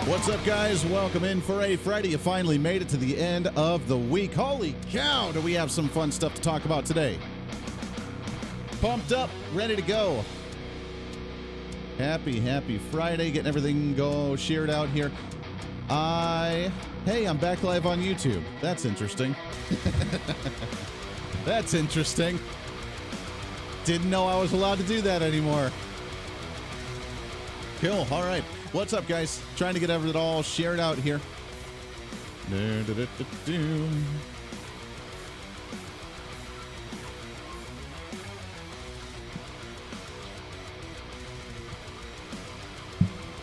What's up, guys? Welcome in for a Friday. You finally made it to the end of the week. Holy cow, do we have some fun stuff to talk about today. Pumped up, ready to go. Happy Friday, getting everything shared out here. Hey, I'm back live on YouTube. That's interesting. That's interesting. Didn't know I was allowed to do that anymore. Cool, all right. What's up, guys? Trying to get it all shared out here. I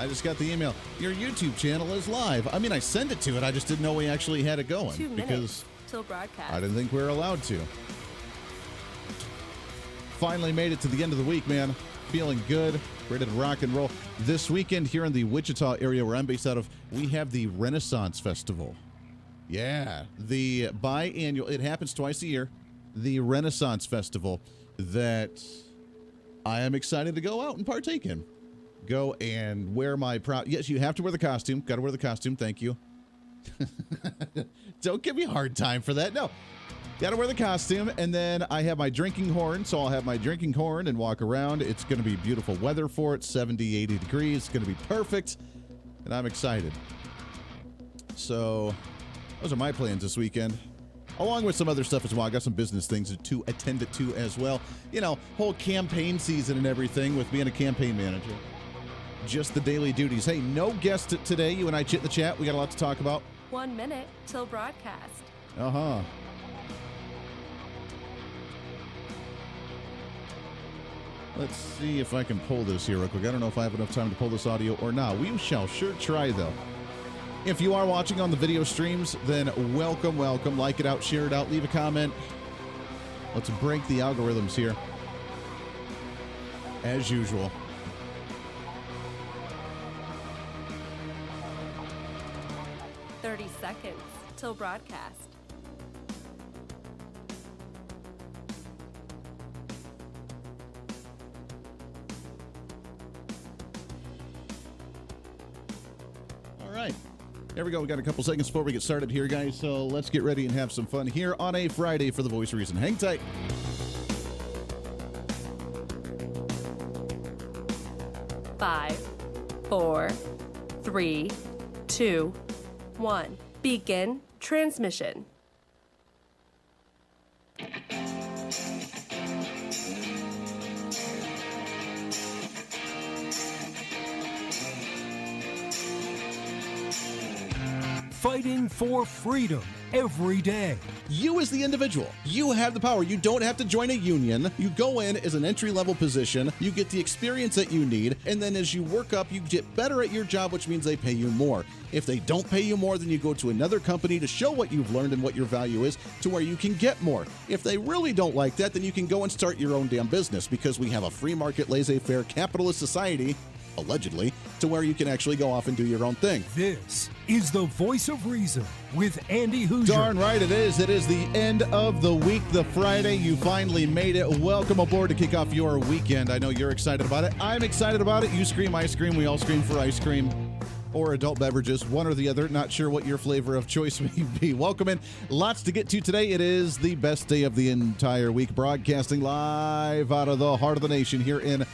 just got the email. Your YouTube channel is live. I mean, I sent it to it. I just didn't know we actually had it going. 2 minutes till broadcast. I didn't think we were allowed to. Finally made it to the end of the week, man. Feeling good, ready to rock and roll. This weekend here in the Wichita area where I'm based out of, we have the Renaissance Festival. Yeah, the biannual, it happens twice a year, the Renaissance Festival that I am excited to go out and partake in. Go and wear my proud, yes, you have to wear the costume. Got to wear the costume, thank you. Don't give me a hard time for that, no. Gotta wear the costume, and then I have my drinking horn, so I'll have my drinking horn and walk around. It's going to be beautiful weather for it, 70, 80 degrees. It's going to be perfect, and I'm excited. So those are my plans this weekend, along with some other stuff as well. I got some business things to attend to as well. You know, whole campaign season and everything with being a campaign manager. Just the daily duties. Hey, no guest today. You and I chit the chat. We got a lot to talk about. 1 minute till broadcast. Uh-huh. Let's see if I can pull this here real quick. I don't know if I have enough time to pull this audio or not. We shall sure try, though. If you are watching on the video streams, then welcome. Like it out, share it out, leave a comment. Let's break the algorithms here. As usual. "30 seconds till broadcast." All right. There we go. We got a couple seconds before we get started here, guys. So let's get ready and have some fun here on a Friday for the Voice of Reason. Hang tight. Five, 4, 3, 2, 1. Begin transmission. Fighting for freedom every day. You as the individual, you have the power. You don't have to join a union. You go in as an entry-level position. You get the experience that you need. And then as you work up, you get better at your job, which means they pay you more. If they don't pay you more, then you go to another company to show what you've learned and what your value is to where you can get more. If they really don't like that, then you can go and start your own damn business because we have a free market, laissez-faire, capitalist society, allegedly, to where you can actually go off and do your own thing. This is the Voice of Reason with Andy Hooser. Darn right it is. It is the end of the week, the Friday. You finally made it. Welcome aboard to kick off your weekend. I know you're excited about it. I'm excited about it. You scream, I scream. We all scream for ice cream or adult beverages, one or the other. Not sure what your flavor of choice may be. Welcome in. Lots to get to today. It is the best day of the entire week, broadcasting live out of the heart of the nation here in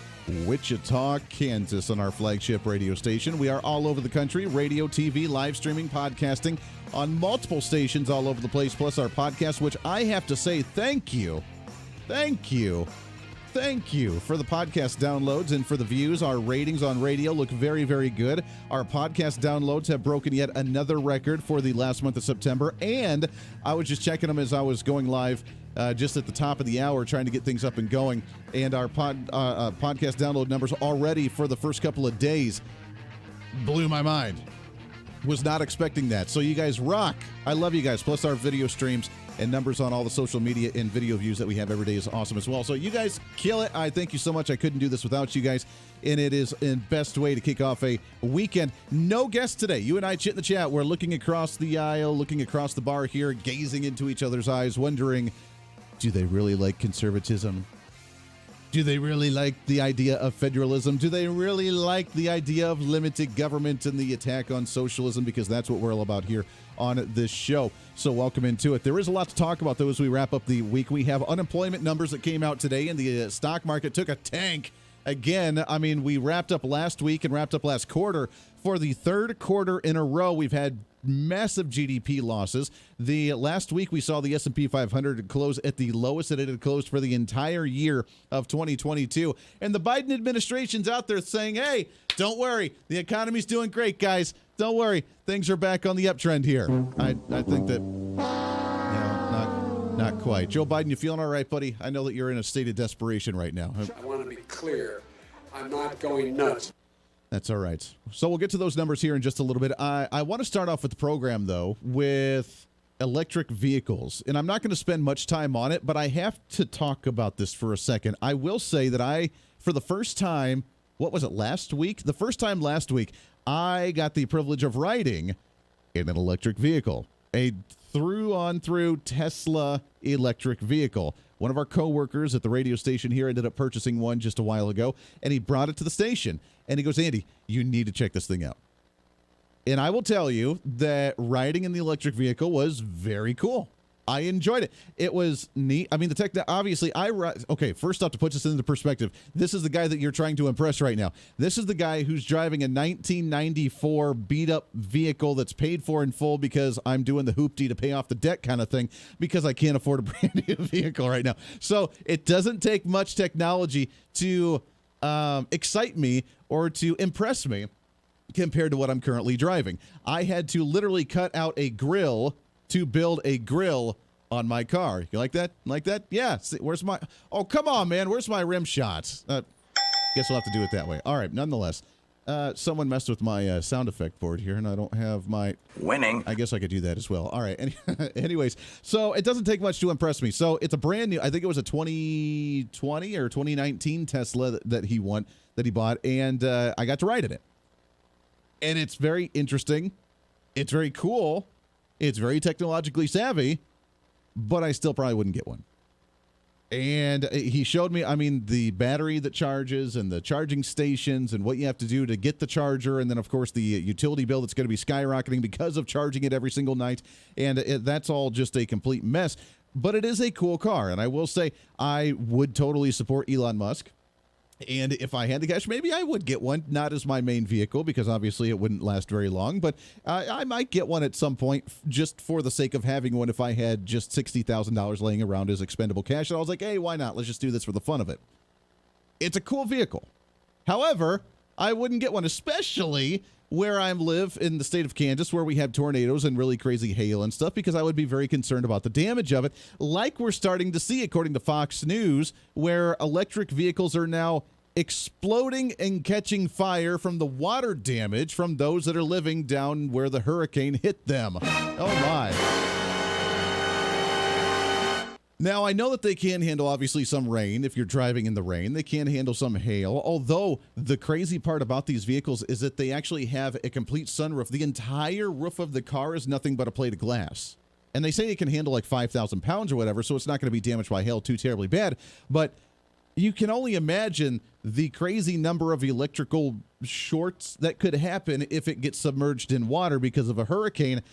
Wichita, Kansas, on our flagship radio station. We are all over the country, radio, TV, live streaming, podcasting on multiple stations all over the place, plus our podcast, which I have to say thank you for the podcast downloads and for the views. Our ratings on radio look very, very good. Our podcast downloads have broken yet another record for the last month of September, and I was just checking them as I was going live just at the top of the hour, trying to get things up and going. And our podcast download numbers already for the first couple of days blew my mind. Was not expecting that. So you guys rock. I love you guys. Plus our video streams and numbers on all the social media and video views that we have every day is awesome as well. So you guys kill it. I thank you so much. I couldn't do this without you guys. And it is the best way to kick off a weekend. No guests today. You and I chit in the chat. We're looking across the aisle, looking across the bar here, gazing into each other's eyes, wondering, do they really like conservatism? Do they really like the idea of federalism? Do they really like the idea of limited government and the attack on socialism? Because that's what we're all about here on this show. So welcome into it. There is a lot to talk about, though, as we wrap up the week. We have unemployment numbers that came out today, and the stock market took a tank. Again, I mean, we wrapped up last week and wrapped up last quarter. For the third quarter in a row, we've had massive GDP losses. The last week we saw the S&P 500 close at the lowest that it had closed for the entire year of 2022. And the Biden administration's out there saying, hey, don't worry, the economy's doing great, guys. Don't worry, things are back on the uptrend here. I think that, not quite. Joe Biden, you feeling all right, buddy? I know that you're in a state of desperation right now. I want to be clear. I'm not going nuts. That's all right. So we'll get to those numbers here in just a little bit. I want to start off with the program, though, with electric vehicles. And I'm not going to spend much time on it, but I have to talk about this for a second. I will say that for the first time, what was it, last week? The first time last week, I got the privilege of riding in an electric vehicle, a through Tesla electric vehicle. One of our coworkers at the radio station here ended up purchasing one just a while ago, and he brought it to the station. And he goes, Andy, you need to check this thing out. And I will tell you that riding in the electric vehicle was very cool. I enjoyed it. It was neat. I mean, obviously, okay, first off, to put this into perspective, this is the guy that you're trying to impress right now. This is the guy who's driving a 1994 beat-up vehicle that's paid for in full because I'm doing the hoopty to pay off the debt kind of thing because I can't afford a brand new vehicle right now. So it doesn't take much technology to excite me or to impress me compared to what I'm currently driving. I had to literally cut out a grill to build a grill on my car. You like that? Like that? Yeah. See, where's my... Oh, come on, man. Where's my rim shots? Guess we'll have to do it that way. All right, nonetheless. Someone messed with my sound effect board here, and I don't have my... Winning. I guess I could do that as well. All right. Anyways, so it doesn't take much to impress me. So it's a brand new, I think it was a 2020 or 2019 Tesla that he bought, and I got to ride in it. And it's very interesting. It's very cool. It's very technologically savvy, but I still probably wouldn't get one. And he showed me, the battery that charges and the charging stations and what you have to do to get the charger. And then, of course, the utility bill that's going to be skyrocketing because of charging it every single night. And that's all just a complete mess. But it is a cool car. And I will say I would totally support Elon Musk. And if I had the cash, maybe I would get one, not as my main vehicle, because obviously it wouldn't last very long. But I might get one at some point just for the sake of having one if I had just $60,000 laying around as expendable cash. And I was like, hey, why not? Let's just do this for the fun of it. It's a cool vehicle. However, I wouldn't get one, especially where I live in the state of Kansas, where we have tornadoes and really crazy hail and stuff, because I would be very concerned about the damage of it, like we're starting to see, according to Fox News, where electric vehicles are now exploding and catching fire from the water damage from those that are living down where the hurricane hit them. Oh, my. Now, I know that they can handle, obviously, some rain if you're driving in the rain. They can handle some hail, although the crazy part about these vehicles is that they actually have a complete sunroof. The entire roof of the car is nothing but a plate of glass. And they say it can handle like 5,000 pounds or whatever, so it's not going to be damaged by hail too terribly bad. But you can only imagine the crazy number of electrical shorts that could happen if it gets submerged in water because of a hurricane.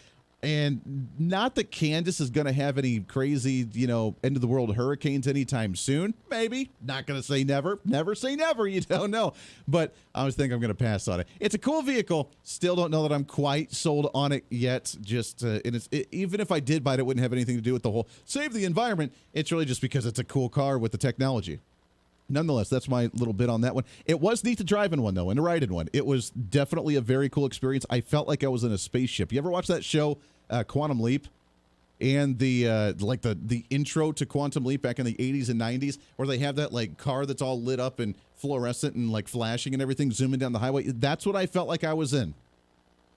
And not that Kansas is going to have any crazy, end of the world hurricanes anytime soon. Maybe. Not going to say never. Never say never. You don't know. But I always think I'm going to pass on it. It's a cool vehicle. Still don't know that I'm quite sold on it yet. Even if I did buy it, it wouldn't have anything to do with the whole save the environment. It's really just because it's a cool car with the technology. Nonetheless, that's my little bit on that one. It was neat to drive in one, though, and to ride in one. It was definitely a very cool experience. I felt like I was in a spaceship. You ever watch that show, Quantum Leap? And the intro to Quantum Leap back in the 80s and 90s, where they have that car that's all lit up and fluorescent and flashing and everything zooming down the highway. That's what I felt like I was in.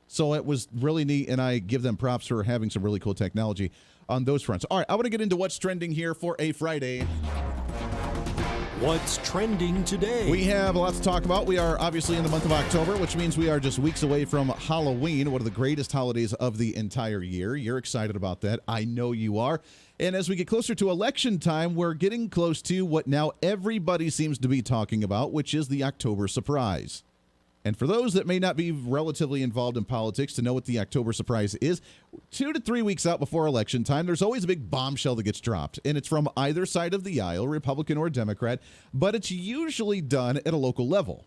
So it was really neat, and I give them props for having some really cool technology on those fronts. All right, I want to get into what's trending here for a Friday. What's trending today? We have lots to talk about. We are obviously in the month of October, which means we are just weeks away from Halloween, one of the greatest holidays of the entire year. You're excited about that. I know you are. And as we get closer to election time, we're getting close to what now everybody seems to be talking about, which is the October surprise. And for those that may not be relatively involved in politics to know what the October surprise is, 2 to 3 weeks out before election time, there's always a big bombshell that gets dropped. And it's from either side of the aisle, Republican or Democrat, but it's usually done at a local level.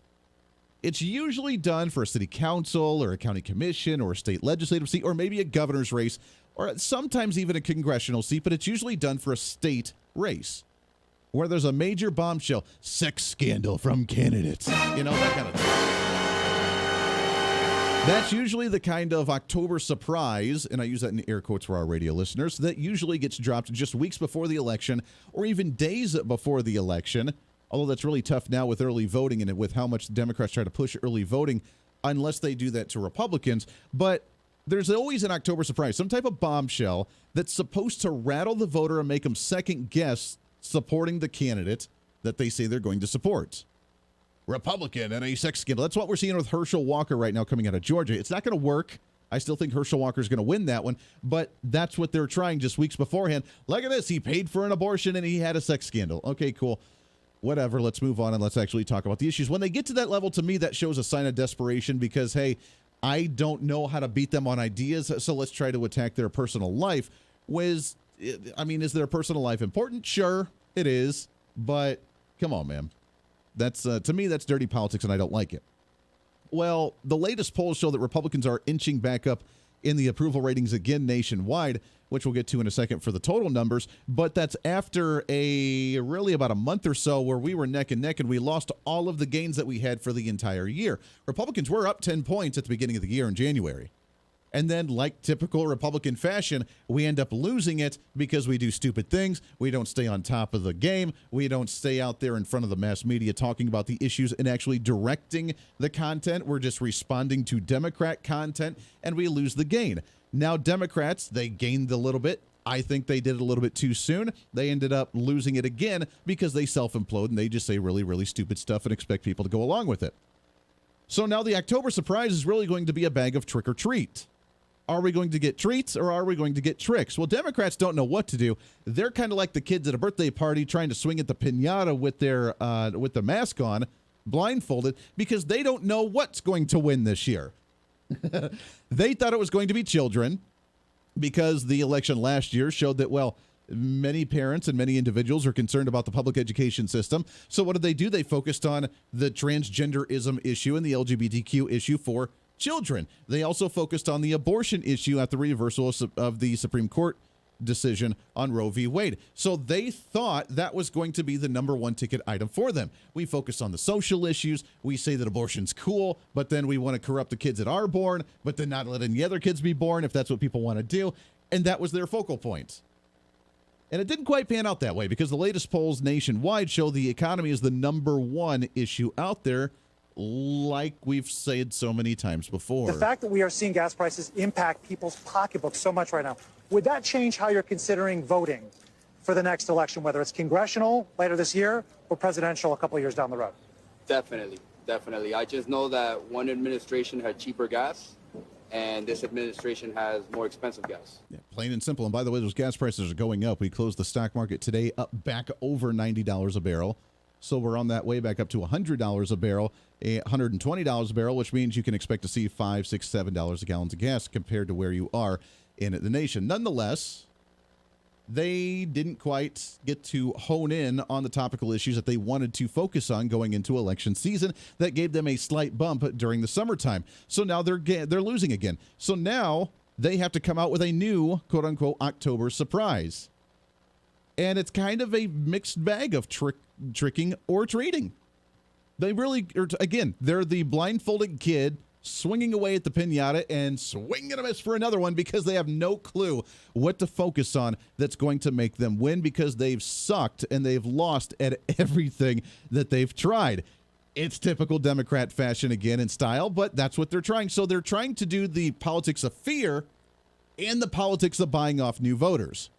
It's usually done for a city council or a county commission or a state legislative seat or maybe a governor's race or sometimes even a congressional seat, but it's usually done for a state race where there's a major bombshell, sex scandal from candidates, that kind of thing. That's usually the kind of October surprise, and I use that in air quotes for our radio listeners, that usually gets dropped just weeks before the election or even days before the election, although that's really tough now with early voting and with how much Democrats try to push early voting, unless they do that to Republicans. But there's always an October surprise, some type of bombshell that's supposed to rattle the voter and make them second guess supporting the candidate that they say they're going to support. Republican and a sex scandal. That's what we're seeing with Herschel Walker right now coming out of Georgia. It's not going to work. I still think Herschel Walker is going to win that one, but that's what they're trying just weeks beforehand. Look at this. He paid for an abortion and he had a sex scandal. Okay, cool. Whatever. Let's move on and let's actually talk about the issues. When they get to that level, to me, that shows a sign of desperation because, hey, I don't know how to beat them on ideas, so let's try to attack their personal life. Is their personal life important? Sure, it is, but come on, man. That's to me, that's dirty politics, and I don't like it. Well, the latest polls show that Republicans are inching back up in the approval ratings again nationwide, which we'll get to in a second for the total numbers. But that's after about a month or so where we were neck and neck, and we lost all of the gains that we had for the entire year. Republicans were up 10 points at the beginning of the year in January. And then, like typical Republican fashion, we end up losing it because we do stupid things. We don't stay on top of the game. We don't stay out there in front of the mass media talking about the issues and actually directing the content. We're just responding to Democrat content, and we lose the gain. Now, Democrats, they gained a little bit. I think they did it a little bit too soon. They ended up losing it again because they self-implode and they just say really, really stupid stuff and expect people to go along with it. So now the October surprise is really going to be a bag of trick or treat. Are we going to get treats or are we going to get tricks? Well, Democrats don't know what to do. They're kind of like the kids at a birthday party trying to swing at the piñata with their mask on, blindfolded, because they don't know what's going to win this year. They thought it was going to be children because the election last year showed that, well, many parents and many individuals are concerned about the public education system. So what did they do? They focused on the transgenderism issue and the LGBTQ issue for children. They also focused on the abortion issue at the reversal of the Supreme Court decision on Roe v. Wade. So they thought that was going to be the number one ticket item for them. We focus on the social issues. We say that abortion's cool, but then we want to corrupt the kids that are born, but then not let any other kids be born if that's what people want to do. And that was their focal point. And it didn't quite pan out that way because the latest polls nationwide show the economy is the number one issue out there, like we've said so many times before. The fact that we are seeing gas prices impact people's pocketbooks so much right now, would that change how you're considering voting for the next election, whether it's congressional later this year or presidential a couple of years down the road? Definitely, definitely. I just know that one administration had cheaper gas, and this administration has more expensive gas. Yeah, plain and simple. And by the way, those gas prices are going up. We closed the stock market today up back over $90 a barrel. So we're on that way back up to $100 a barrel, $120 a barrel, which means you can expect to see $5, $6, $7 a gallon of gas compared to where you are in the nation. Nonetheless, they didn't quite get to hone in on the topical issues that they wanted to focus on going into election season. That gave them a slight bump during the summertime. So now they're losing again. So now they have to come out with a new, quote-unquote, October surprise. And it's kind of a mixed bag of tricking or treating. They really, again, they're the blindfolded kid swinging away at the piñata and swinging a miss for another one because they have no clue what to focus on that's going to make them win because they've sucked and they've lost at everything that they've tried. It's typical Democrat fashion again in style, but that's what they're trying. So they're trying to do the politics of fear and the politics of buying off new voters.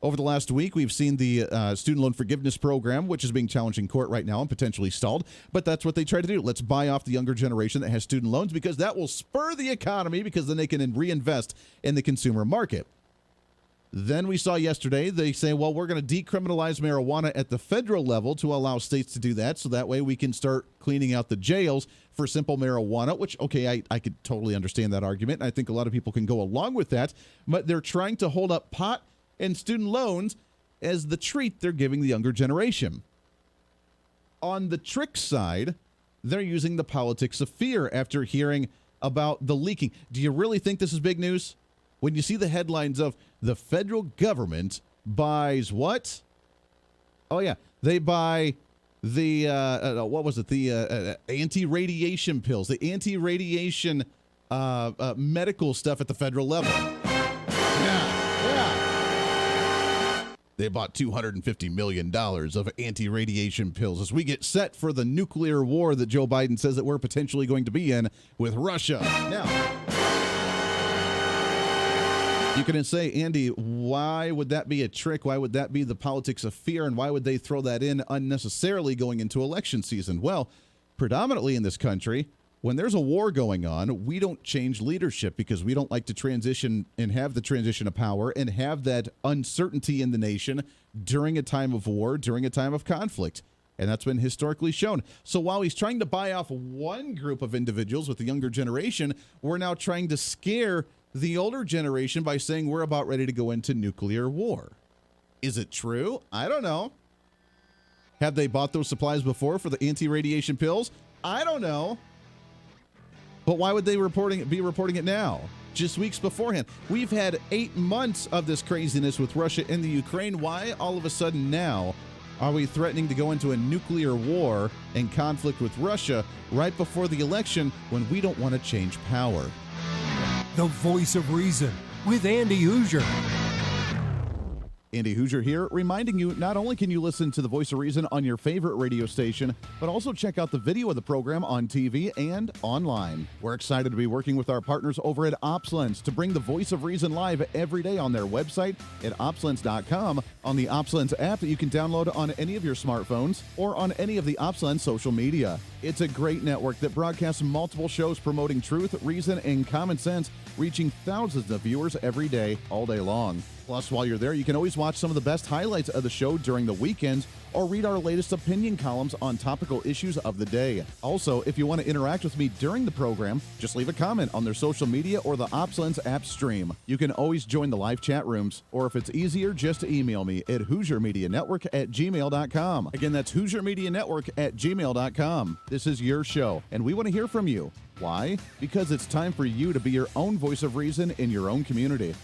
Over the last week, we've seen the student loan forgiveness program, which is being challenged in court right now and potentially stalled. But that's what they try to do. Let's buy off the younger generation that has student loans because that will spur the economy because then they can reinvest in the consumer market. Then we saw yesterday, they say, well, we're going to decriminalize marijuana at the federal level to allow states to do that. So that way we can start cleaning out the jails for simple marijuana, which, okay, I could totally understand that argument. And I think a lot of people can go along with that. But they're trying to hold up pot and student loans as the treat they're giving the younger generation. On the trick side, they're using the politics of fear after hearing about the leaking. Do you really think this is big news? When you see the headlines of the federal government buys what? Oh, yeah. They buy the, what was it? The anti-radiation pills, the anti-radiation medical stuff at the federal level. Yeah. They bought $250 million of anti-radiation pills as we get set for the nuclear war that Joe Biden says that we're potentially going to be in with Russia. Now, you can say, Andy, why would that be a trick? Why would that be the politics of fear? And why would they throw that in unnecessarily going into election season? Well, predominantly in this country, when there's a war going on, we don't change leadership because we don't like to transition and have the transition of power and have that uncertainty in the nation during a time of war, during a time of conflict. And that's been historically shown. So while he's trying to buy off one group of individuals with the younger generation, we're now trying to scare the older generation by saying we're about ready to go into nuclear war. Is it true? I don't know. Have they bought those supplies before for the anti-radiation pills? I don't know. But why would they be reporting it now? Just weeks beforehand. We've had 8 months of this craziness with Russia and the Ukraine. Why all of a sudden now are we threatening to go into a nuclear war and conflict with Russia right before the election when we don't want to change power? the voice of reason, with Andy Hooser. Andy Hooser here, reminding you not only can you listen to the Voice of Reason on your favorite radio station, but also check out the video of the program on TV and online. We're excited to be working with our partners over at OpsLens to bring the Voice of Reason live every day on their website at opslens.com, on the OpsLens app that you can download on any of your smartphones, or on any of the OpsLens social media. It's a great network that broadcasts multiple shows promoting truth, reason, and common sense, reaching thousands of viewers every day, all day long. Plus, while you're there, you can always watch some of the best highlights of the show during the weekends or read our latest opinion columns on topical issues of the day. Also, if you want to interact with me during the program, just leave a comment on their social media or the OpsLens app stream. You can always join the live chat rooms, or if it's easier, just email me at HooserMediaNetwork@gmail.com. Again, that's HooserMediaNetwork@gmail.com. This is your show, and we want to hear from you. Why? Because it's time for you to be your own voice of reason in your own community.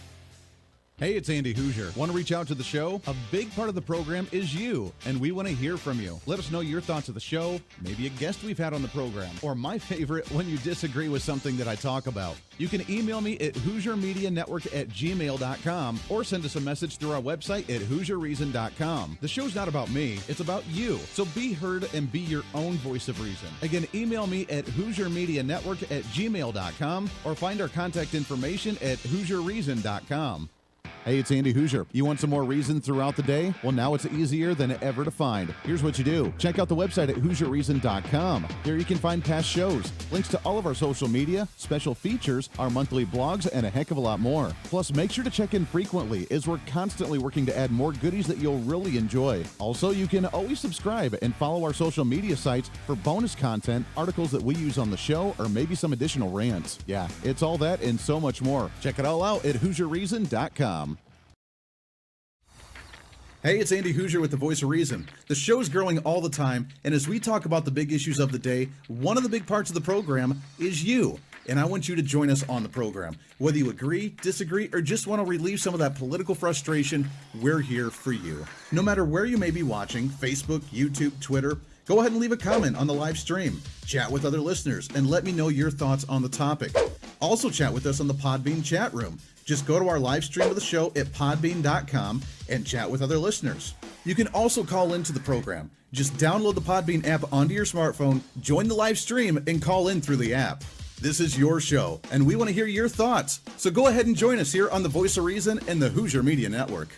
Hey, it's Andy Hooser. Want to reach out to the show? A big part of the program is you, and we want to hear from you. Let us know your thoughts of the show, maybe a guest we've had on the program, or my favorite, when you disagree with something that I talk about. You can email me at HooserMediaNetwork@gmail.com or send us a message through our website at HooserReason.com. The show's not about me, it's about you. So be heard and be your own voice of reason. Again, email me at HooserMediaNetwork@gmail.com or find our contact information at HooserReason.com. Hey, it's Andy Hooser. You want some more reason throughout the day? Well, now it's easier than ever to find. Here's what you do. Check out the website at HooserReason.com. Here you can find past shows, links to all of our social media, special features, our monthly blogs, and a heck of a lot more. Plus, make sure to check in frequently, as we're constantly working to add more goodies that you'll really enjoy. Also, you can always subscribe and follow our social media sites for bonus content, articles that we use on the show, or maybe some additional rants. Yeah, it's all that and so much more. Check it all out at HooserReason.com. Hey, it's Andy Hooser with the Voice of Reason. The show's growing all the time, and as we talk about the big issues of the day, one of the big parts of the program is you. And I want you to join us on the program. Whether you agree, disagree, or just want to relieve some of that political frustration, we're here for you. No matter where you may be watching, Facebook, YouTube, Twitter, go ahead and leave a comment on the live stream. Chat with other listeners and let me know your thoughts on the topic. Also chat with us on the Podbean chat room. Just go to our live stream of the show at podbean.com and chat with other listeners. You can also call into the program. Just download the Podbean app onto your smartphone, join the live stream, and call in through the app. This is your show, and we want to hear your thoughts. So go ahead and join us here on the Voice of Reason and the Hooser Media Network.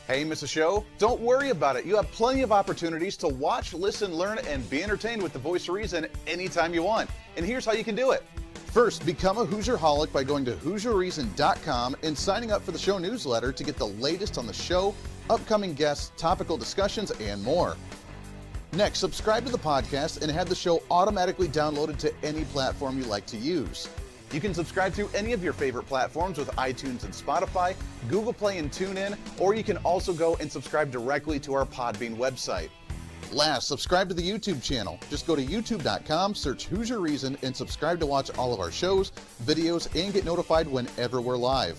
Hey, miss a show? Don't worry about it. You have plenty of opportunities to watch, listen, learn, and be entertained with the Voice of Reason anytime you want. And here's how you can do it. First, become a Hooserholic by going to HooserReason.com and signing up for the show newsletter to get the latest on the show, upcoming guests, topical discussions, and more. Next, subscribe to the podcast and have the show automatically downloaded to any platform you like to use. You can subscribe through any of your favorite platforms with iTunes and Spotify, Google Play and TuneIn, or you can also go and subscribe directly to our Podbean website. Last, subscribe to the YouTube channel. Just go to youtube.com, search Hooser Reason, and subscribe to watch all of our shows, videos, and get notified whenever we're live.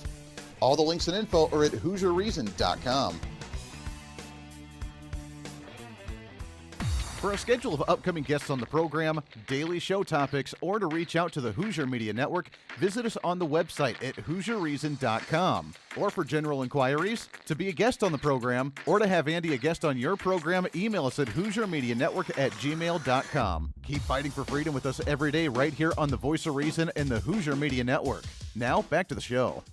All the links and info are at HooserReason.com. For a schedule of upcoming guests on the program, daily show topics, or to reach out to the Hooser Media Network, visit us on the website at HooserReason.com. Or for general inquiries, to be a guest on the program, or to have Andy a guest on your program, email us at HooserMediaNetwork@gmail.com. Keep fighting for freedom with us every day right here on the Voice of Reason and the Hooser Media Network. Now, back to the show.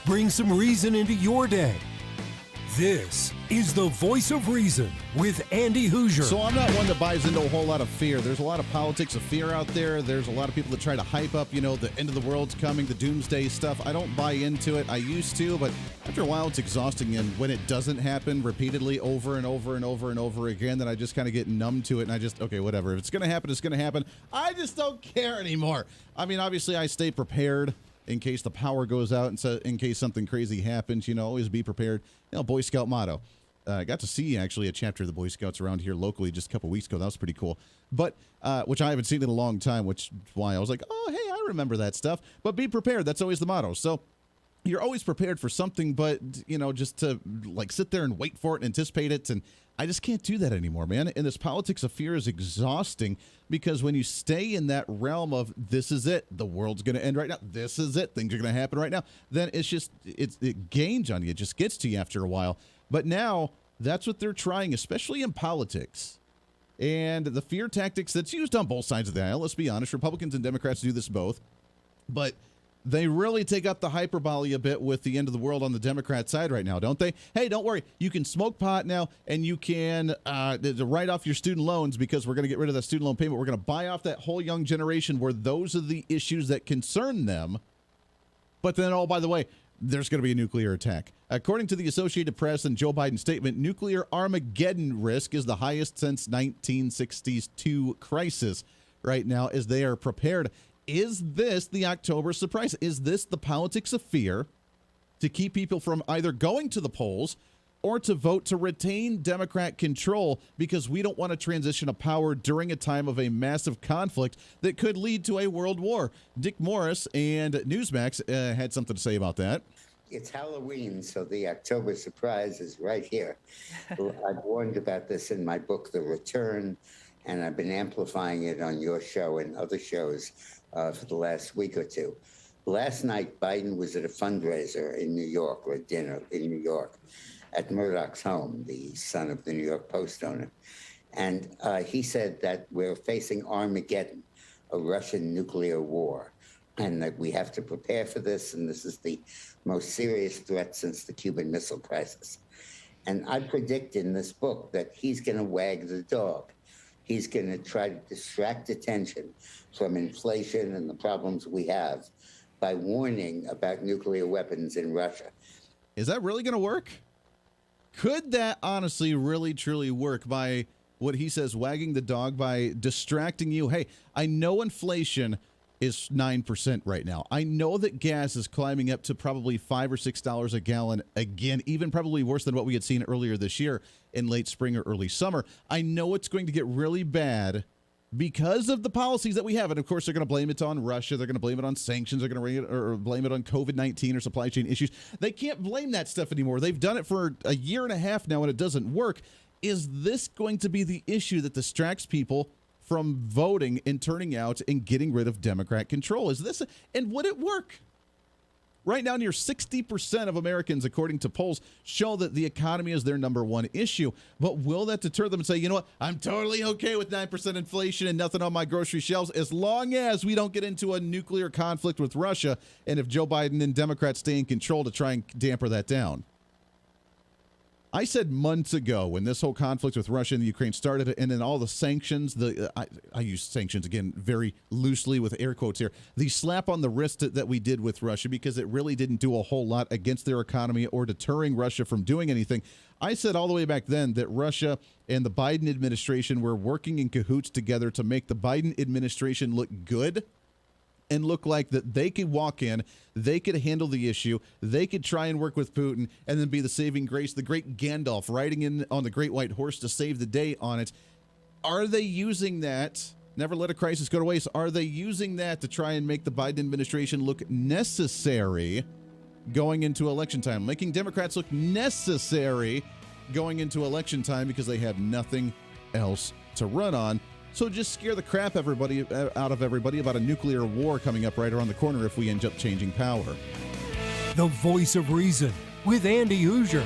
Bring some reason into your day. This is the Voice of Reason with Andy Hooser. So I'm not one that buys into a whole lot of fear. There's a lot of politics of fear out there. There's a lot of people that try to hype up, the end of the world's coming, the doomsday stuff. I don't buy into it. I used to, but after a while it's exhausting. And when it doesn't happen repeatedly over and over and over and over again, then I just kind of get numb to it. And I just, okay, whatever. If it's going to happen, it's going to happen. I just don't care anymore. I mean, obviously I stay prepared in case the power goes out, and so in case something crazy happens, always be prepared. Boy Scout motto. I got to see actually a chapter of the Boy Scouts around here locally just a couple weeks ago. That was pretty cool. But which I haven't seen in a long time, which is why I was like, oh, hey, I remember that stuff, but be prepared. That's always the motto. So you're always prepared for something, but, just to like sit there and wait for it and anticipate it. And I just can't do that anymore, man. And this politics of fear is exhausting, because when you stay in that realm of this is it, the world's going to end right now, this is it, things are going to happen right now, then it gains on you. It just gets to you after a while. But now that's what they're trying, especially in politics. And the fear tactics that's used on both sides of the aisle, let's be honest, Republicans and Democrats do this both. But they really take up the hyperbole a bit with the end of the world on the Democrat side right now, don't they? Hey, don't worry. You can smoke pot now, and you can write off your student loans, because we're going to get rid of that student loan payment. We're going to buy off that whole young generation where those are the issues that concern them. But then, oh, by the way, there's going to be a nuclear attack. According to the Associated Press and Joe Biden's statement, nuclear Armageddon risk is the highest since 1962 crisis right now, as they are prepared. Is this the October surprise? Is this the politics of fear to keep people from either going to the polls or to vote to retain Democrat control, because we don't want to transition of power during a time of a massive conflict that could lead to a world war? Dick Morris and Newsmax had something to say about that. It's Halloween, so the October surprise is right here. I've warned about this in my book, The Return, and I've been amplifying it on your show and other shows for the last week or two. Last night, Biden was at a fundraiser in New York, or a dinner in New York, at Murdoch's home, the son of the New York Post owner. And he said that we're facing Armageddon, a Russian nuclear war, and that we have to prepare for this, and this is the most serious threat since the Cuban Missile Crisis. And I predict in this book that he's going to wag the dog. He's going to try to distract attention from inflation and the problems we have by warning about nuclear weapons in Russia. Is that really going to work? Could that honestly really truly work by what he says, wagging the dog, by distracting you? Hey, I know inflation is 9% right now. I know that gas is climbing up to probably $5 or $6 a gallon again, even probably worse than what we had seen earlier this year in late spring or early summer. I know it's going to get really bad because of the policies that we have. And of course, they're going to blame it on Russia. They're going to blame it on sanctions. They're going to blame it on COVID-19 or supply chain issues. They can't blame that stuff anymore. They've done it for a year and a half now, and it doesn't work. Is this going to be the issue that distracts people from voting and turning out and getting rid of Democrat control? Is this, and would it work? Right now, near 60% of Americans, according to polls, show that the economy is their number one issue. But will that deter them and say, you know what, I'm totally okay with 9% inflation and nothing on my grocery shelves as long as we don't get into a nuclear conflict with Russia, and if Joe Biden and Democrats stay in control to try and damper that down? I said months ago, when this whole conflict with Russia and the Ukraine started, and then all the sanctions, I use sanctions again very loosely with air quotes here, the slap on the wrist that we did with Russia, because it really didn't do a whole lot against their economy or deterring Russia from doing anything. I said all the way back then that Russia and the Biden administration were working in cahoots together to make the Biden administration look good and look like that they could walk in, they could handle the issue, they could try and work with Putin, and then be the saving grace, the great Gandalf riding in on the great white horse to save the day on it. Are they using that? Never let a crisis go to waste. Are they using that to try and make the Biden administration look necessary going into election time, making Democrats look necessary going into election time because they have nothing else to run on? So just scare the crap out of everybody about a nuclear war coming up right around the corner if we end up changing power. The Voice of Reason with Andy Hooser.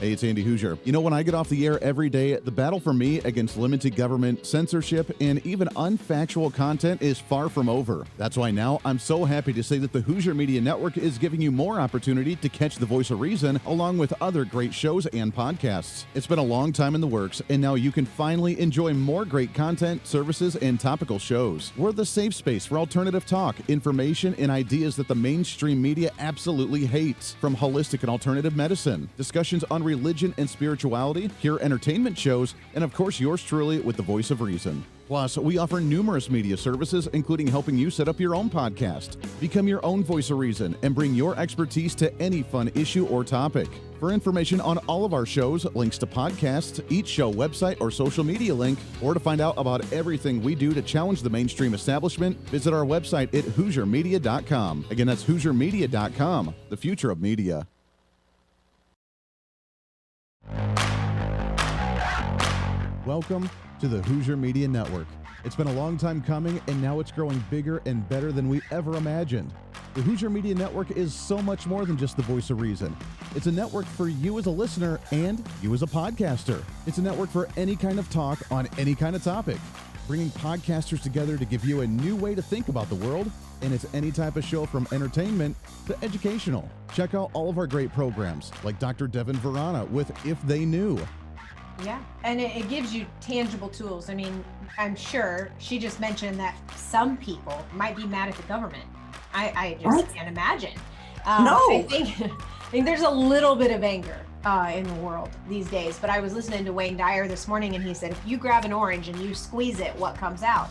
Hey, it's Andy Hooser. You know, when I get off the air every day, the battle for me against limited government censorship and even unfactual content is far from over. That's why now I'm so happy to say that the Hooser Media Network is giving you more opportunity to catch the Voice of Reason along with other great shows and podcasts. It's been a long time in the works, and now you can finally enjoy more great content, services, and topical shows. We're the safe space for alternative talk, information, and ideas that the mainstream media absolutely hates. From holistic and alternative medicine, discussions unrelated religion and spirituality, hear entertainment shows, and of course yours truly with the voice of reason. Plus, we offer numerous media services, including helping you set up your own podcast. Become your own voice of reason and bring your expertise to any fun issue or topic. For information on all of our shows, links to podcasts, each show website or social media link, or to find out about everything we do to challenge the mainstream establishment, visit our website at HooserMedia.com. Again, that's HooserMedia.com, the future of media. Welcome to the Hooser Media Network. It's been a long time coming, and now it's growing bigger and better than we ever imagined. The Hooser Media Network is so much more than just the voice of reason. It's a network for you as a listener and you as a podcaster. It's a network for any kind of talk on any kind of topic, bringing podcasters together to give you a new way to think about the world, and it's any type of show from entertainment to educational. Check out all of our great programs, like Dr. Devin Verana with If They Knew. Yeah, and it gives you tangible tools. I mean, I'm sure she just mentioned that some people might be mad at the government. I just can't imagine. No. I think there's a little bit of anger in the world these days, but I was listening to Wayne Dyer this morning, and he said, if you grab an orange and you squeeze it, what comes out?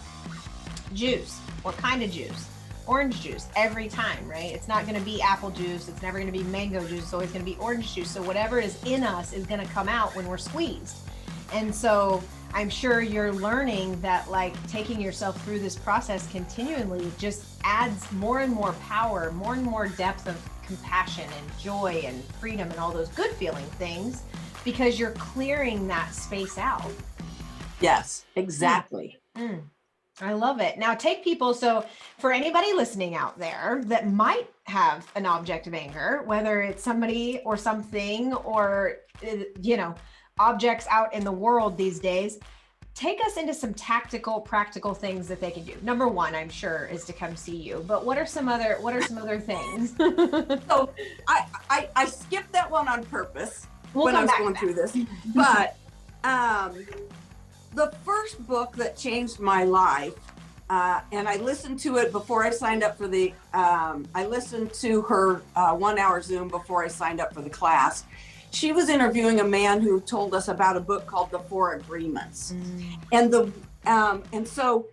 Juice. What kind of juice? Orange juice every time, right? It's not going to be apple juice. It's never going to be mango juice. It's always going to be orange juice. So whatever is in us is going to come out when we're squeezed. And so I'm sure you're learning that, like, taking yourself through this process continually just adds more and more power, more and more depth of compassion and joy and freedom and all those good feeling things, because you're clearing that space out. Yes, exactly. I love it. Now take people, so for anybody listening out there that might have an object of anger, whether it's somebody or something or, objects out in the world these days, take us into some tactical, practical things that they can do. Number one, I'm sure, is to come see you, but what are some other things? So I skipped that one on purpose when I was going through this, but the first book that changed my life, and I listened to it before I signed up for I listened to her 1 hour Zoom before I signed up for the class. She was interviewing a man who told us about a book called The Four Agreements. And so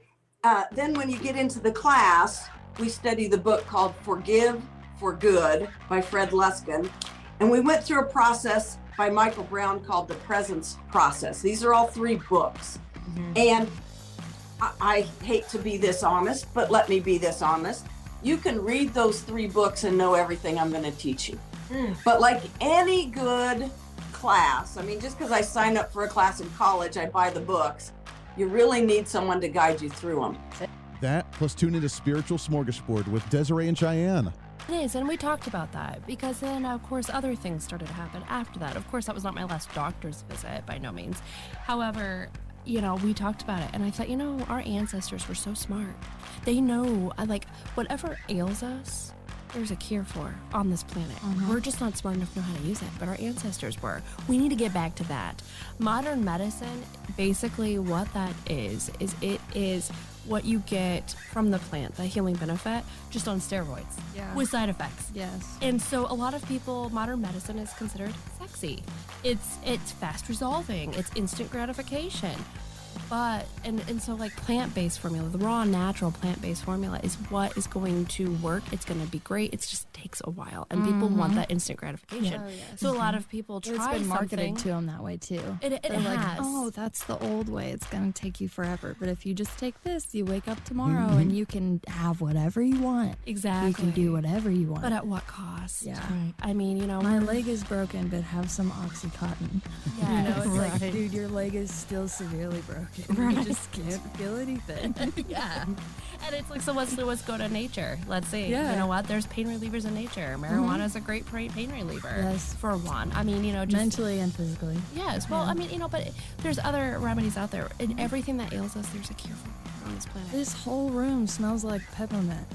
then when you get into the class, we study the book called Forgive for Good by Fred Luskin. And we went through a process by Michael Brown called The Presence Process. These are all 3 books. And I hate to be this honest, but let me be this honest. You can read those 3 books and know everything I'm going to teach you. But like any good class, I mean, just because I signed up for a class in college, I buy the books. You really need someone to guide you through them. That, plus tune into Spiritual Smorgasbord with Desiree and Cheyenne. It is, and we talked about that because then, of course, other things started to happen after that. Of course, that was not my last doctor's visit, by no means. However, we talked about it, and I thought, our ancestors were so smart. They know, whatever ails us, there's a cure for on this planet. We're just not smart enough to know how to use it, but our ancestors were. We need to get back to that. Modern medicine, basically what that is it is what you get from the plant, the healing benefit, just on steroids with side effects. Yes. And so a lot of people, modern medicine is considered sexy. It's fast resolving. It's instant gratification. But, and so like plant-based formula, the raw, natural plant-based formula is what is going to work. It's going to be great. It just takes a while. And people want that instant gratification. So a lot of people try something. It's been marketed to them that way too. It They're like, has. oh, that's the old way. It's going to take you forever. But if you just take this, you wake up tomorrow and you can have whatever you want. Exactly. You can do whatever you want. But at what cost? Yeah. Right. I mean, my leg is broken, but have some Oxycontin. Yeah. It's like, dude, your leg is still severely broken. Right. You just can't feel anything. Yeah. And it's like, so let's go to nature. Let's see. Yeah. You know what? There's pain relievers in nature. Marijuana is a great pain reliever. Yes. For one. I mean, just mentally and physically. Yes. Well, I mean, but there's other remedies out there. And everything that ails us, there's a cure for on this planet. This whole room smells like peppermint.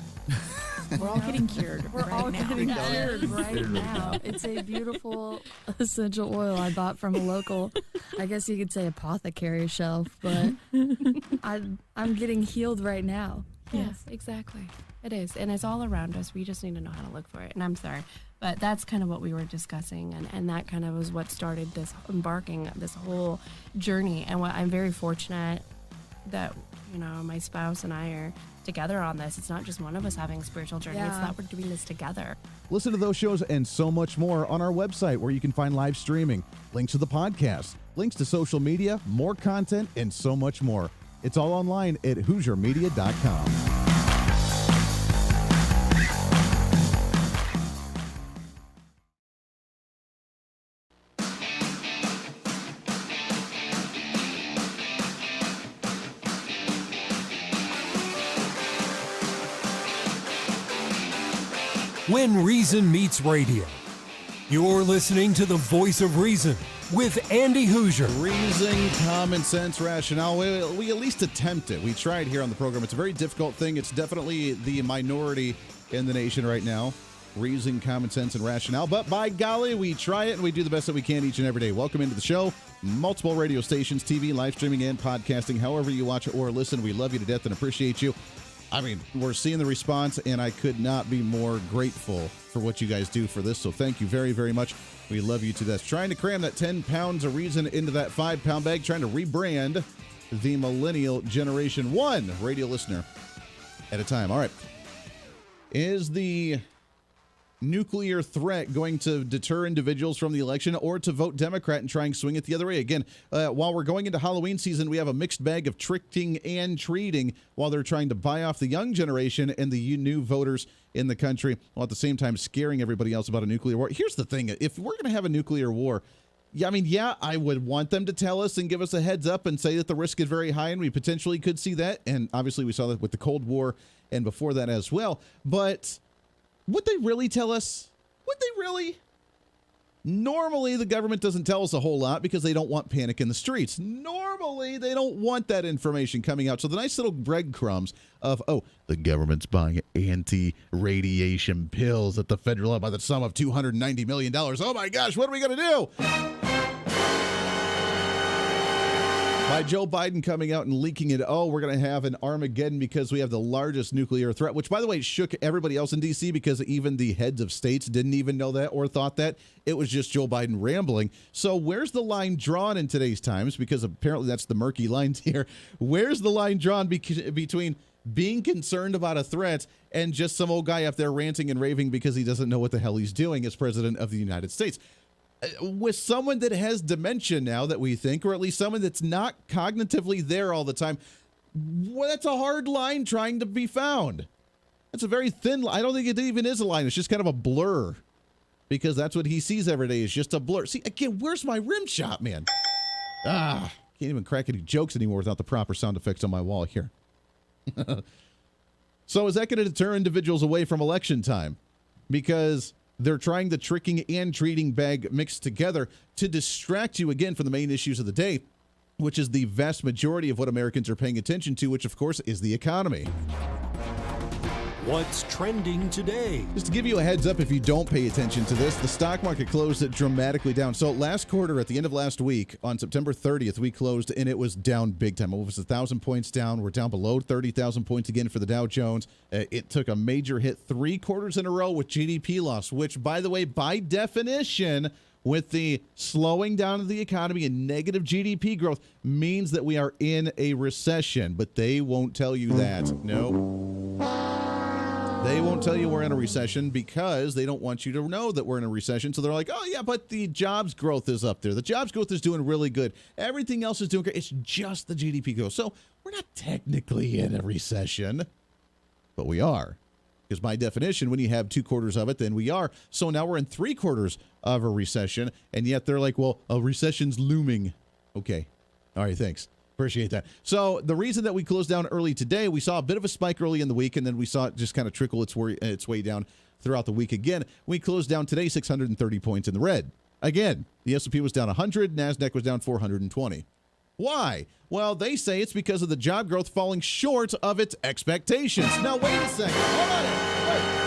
We're all getting cured. We're all getting cured right now. It's a beautiful essential oil I bought from a local, I guess you could say, apothecary shelf, but I'm getting healed right now. Yes, exactly. It is, and it's all around us. We just need to know how to look for it. And I'm sorry, but that's kind of what we were discussing, and that kind of was what started this whole journey. And what I'm very fortunate that, you know, my spouse and I are together on this. It's not just one of us having a spiritual journey. It's that we're doing this together. Listen to those shows and so much more on our website, where you can find live streaming, links to the podcast, links to social media, more content, and so much more. It's all online at HooserMedia.com. When Reason Meets Radio. You're listening to the Voice of Reason with Andy Hooser. Reason, common sense, rationale. We at least attempt it. We try it here on the program. It's a very difficult thing. It's definitely the minority in the nation right now. Reason, common sense, and rationale. But by golly, we try it and we do the best that we can each and every day. Welcome into the show. Multiple radio stations, TV, live streaming, and podcasting. However you watch or listen, we love you to death and appreciate you. I mean, we're seeing the response, and I could not be more grateful for what you guys do for this. So thank you very, very much. We love you to death. Trying to cram that 10 pounds of reason into that 5-pound bag, trying to rebrand the millennial generation, one radio listener at a time. All right. Is the nuclear threat going to deter individuals from the election or to vote Democrat and try and swing it the other way? Again, while we're going into Halloween season, we have a mixed bag of tricking and treating while they're trying to buy off the young generation and the new voters in the country, while at the same time scaring everybody else about a nuclear war. Here's the thing. If we're going to have a nuclear war, I would want them to tell us and give us a heads up and say that the risk is very high and we potentially could see that. And obviously we saw that with the Cold War and before that as well. But would they really tell us? Would they really? Normally, the government doesn't tell us a whole lot because they don't want panic in the streets. Normally, they don't want that information coming out. So the nice little breadcrumbs of, the government's buying anti-radiation pills at the federal level by the sum of $290 million. Oh my gosh, what are we going to do? By Joe Biden coming out and leaking it, we're going to have an Armageddon because we have the largest nuclear threat, which, by the way, shook everybody else in D.C. because even the heads of states didn't even know that or thought that. It was just Joe Biden rambling. So where's the line drawn in today's times? Because apparently that's the murky lines here. Where's the line drawn between being concerned about a threat and just some old guy up there ranting and raving because he doesn't know what the hell he's doing as president of the United States? With someone that has dementia now that we think, or at least someone that's not cognitively there all the time, that's a hard line trying to be found. It's a very thin line. I don't think it even is a line. It's just kind of a blur because that's what he sees every day is just a blur. See, again, where's my rim shot, man? Can't even crack any jokes anymore without the proper sound effects on my wall here. So is that going to deter individuals away from election time? Because they're trying the tricking and treating bag mixed together to distract you again from the main issues of the day, which is the vast majority of what Americans are paying attention to, which, of course, is the economy. What's trending today? Just to give you a heads up, if you don't pay attention to this, the stock market closed dramatically down. So last quarter, at the end of last week, on September 30th, we closed and it was down big time. It was 1,000 points down. We're down below 30,000 points again for the Dow Jones. It took a major hit 3 quarters in a row with GDP loss, which, by the way, by definition, with the slowing down of the economy and negative GDP growth, means that we are in a recession. But they won't tell you that. No. They won't tell you we're in a recession because they don't want you to know that we're in a recession. So they're like, oh, yeah, but the jobs growth is up there. The jobs growth is doing really good. Everything else is doing great. It's just the GDP growth. So we're not technically in a recession, but we are. Because by definition, when you have 2 quarters of it, then we are. So now we're in 3 quarters of a recession. And yet they're like, well, a recession's looming. Okay. All right, thanks. Appreciate that. So the reason that we closed down early today, we saw a bit of a spike early in the week, and then we saw it just kind of trickle its way down throughout the week again. We closed down today 630 points in the red. Again, the S&P was down 100, NASDAQ was down 420. Why? Well, they say it's because of the job growth falling short of its expectations. Now, wait a second. Hold on. Wait.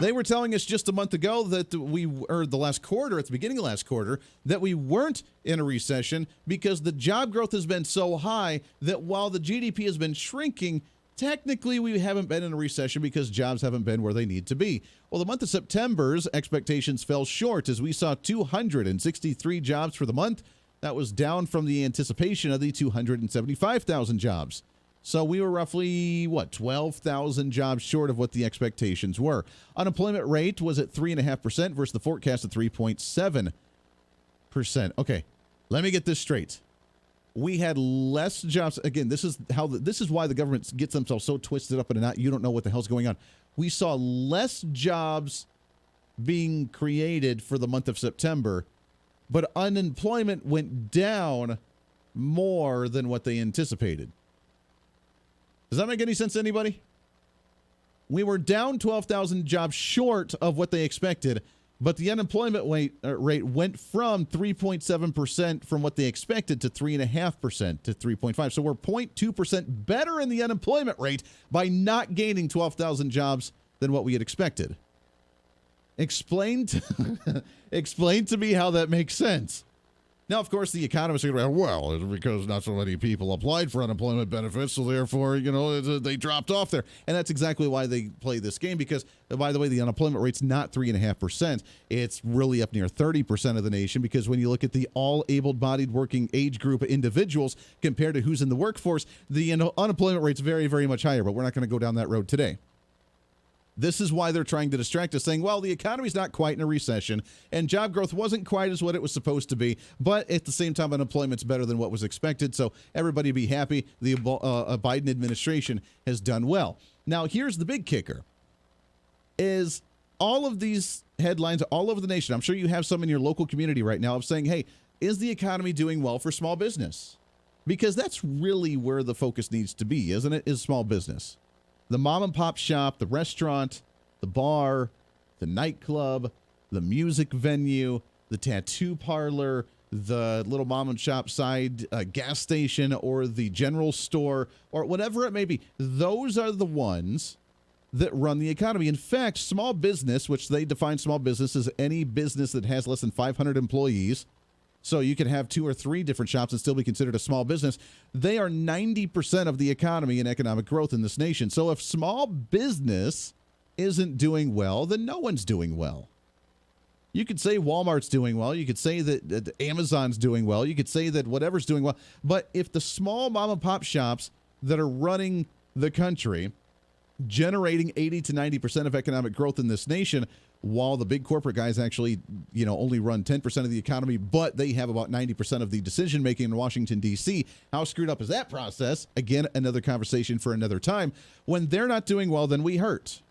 They were telling us just a month ago that the last quarter, at the beginning of last quarter, that we weren't in a recession because the job growth has been so high that while the GDP has been shrinking, technically we haven't been in a recession because jobs haven't been where they need to be. Well, the month of September's expectations fell short as we saw 263 jobs for the month. That was down from the anticipation of the 275,000 jobs. So we were roughly, 12,000 jobs short of what the expectations were. Unemployment rate was at 3.5% versus the forecast of 3.7%. Okay, let me get this straight. We had less jobs. Again, this is why the government gets themselves so twisted up in a knot. You don't know what the hell's going on. We saw less jobs being created for the month of September, but unemployment went down more than what they anticipated. Does that make any sense to anybody? We were down 12,000 jobs short of what they expected, but the unemployment rate went from 3.7% from what they expected to 3.5% to 3.5%. So we're 0.2% better in the unemployment rate by not gaining 12,000 jobs than what we had expected. Explain to me how that makes sense. Now, of course, the economists are going to go, well, it's because not so many people applied for unemployment benefits, so therefore, they dropped off there. And that's exactly why they play this game because, by the way, the unemployment rate's not 3.5%. It's really up near 30% of the nation because when you look at the all able-bodied working age group of individuals compared to who's in the workforce, the unemployment rate's very, very much higher, but we're not going to go down that road today. This is why they're trying to distract us, saying, well, the economy's not quite in a recession, and job growth wasn't quite as what it was supposed to be, but at the same time, unemployment's better than what was expected, so everybody be happy. The Biden administration has done well. Now, here's the big kicker, is all of these headlines all over the nation, I'm sure you have some in your local community right now, of saying, hey, is the economy doing well for small business? Because that's really where the focus needs to be, isn't it, is small business. The mom and pop shop, the restaurant, the bar, the nightclub, the music venue, the tattoo parlor, the little mom and shop side gas station or the general store or whatever it may be. Those are the ones that run the economy. In fact, small business, which they define small business as any business that has less than 500 employees, so you can have 2 or 3 different shops and still be considered a small business. They are 90% of the economy and economic growth in this nation. So if small business isn't doing well, then no one's doing well. You could say Walmart's doing well. You could say that Amazon's doing well. You could say that whatever's doing well. But if the small mom and pop shops that are running the country, generating 80 to 90% of economic growth in this nation, while the big corporate guys actually, only run 10% of the economy, but they have about 90% of the decision making in Washington, D.C. How screwed up is that process? Again, another conversation for another time. When they're not doing well, then we hurt.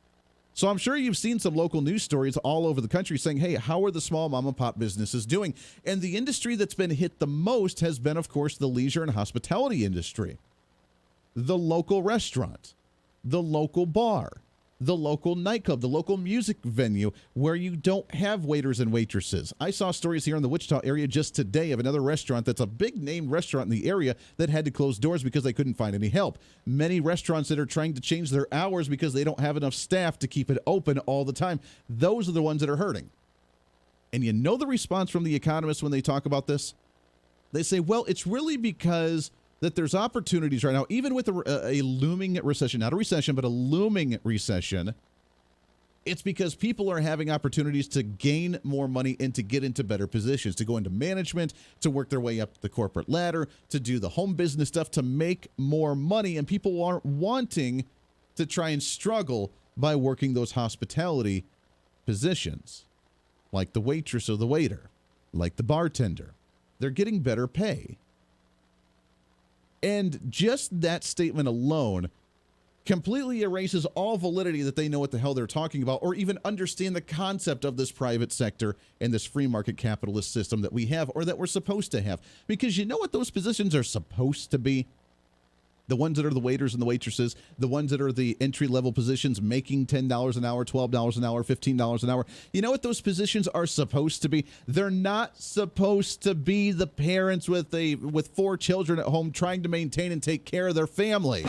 So I'm sure you've seen some local news stories all over the country saying, hey, how are the small mom and pop businesses doing? And the industry that's been hit the most has been, of course, the leisure and hospitality industry. The local restaurant, the local bar, the local nightclub, the local music venue where you don't have waiters and waitresses. I saw stories here in the Wichita area just today of another restaurant that's a big name restaurant in the area that had to close doors because they couldn't find any help. Many restaurants that are trying to change their hours because they don't have enough staff to keep it open all the time. Those are the ones that are hurting. And you know the response from the economists when they talk about this? They say, well, it's really because that there's opportunities right now, even with a looming recession, not a recession, but a looming recession. It's because people are having opportunities to gain more money and to get into better positions, to go into management, to work their way up the corporate ladder, to do the home business stuff, to make more money. And people aren't wanting to try and struggle by working those hospitality positions, like the waitress or the waiter, like the bartender. They're getting better pay. And just that statement alone completely erases all validity that they know what the hell they're talking about or even understand the concept of this private sector and this free market capitalist system that we have or that we're supposed to have. Because you know what those positions are supposed to be? The ones that are the waiters and the waitresses, the ones that are the entry-level positions making $10 an hour, $12 an hour, $15 an hour. You know what those positions are supposed to be? They're not supposed to be the parents with 4 children at home trying to maintain and take care of their family.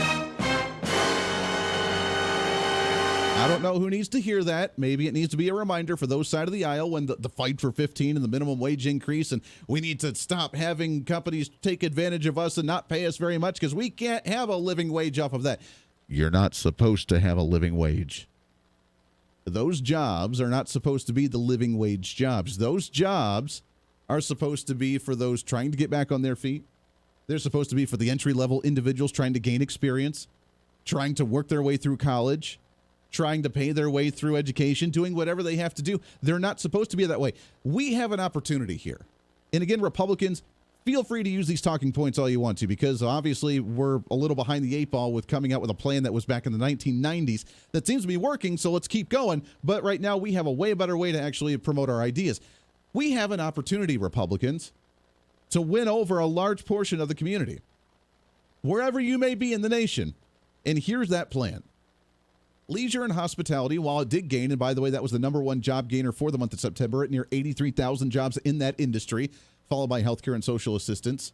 I don't know who needs to hear that. Maybe it needs to be a reminder for those side of the aisle when the fight for 15 and the minimum wage increase, and we need to stop having companies take advantage of us and not pay us very much because we can't have a living wage off of that. you're not supposed to have a living wage. Those jobs are not supposed to be the living wage jobs. Those jobs are supposed to be for those trying to get back on their feet. They're supposed to be for the entry-level individuals trying to gain experience, trying to work their way through college, trying to pay their way through education, doing whatever they have to do. They're not supposed to be that way. We have an opportunity here. And again, Republicans, feel free to use these talking points all you want to, because obviously we're a little behind the 8 ball with coming out with a plan that was back in the 1990s that seems to be working, so let's keep going. But right now we have a way better way to actually promote our ideas. We have an opportunity, Republicans, to win over a large portion of the community, wherever you may be in the nation. And here's that plan. Leisure and hospitality, while it did gain, and by the way, that was the #1 job gainer for the month of September at near 83,000 jobs in that industry, followed by healthcare and social assistance.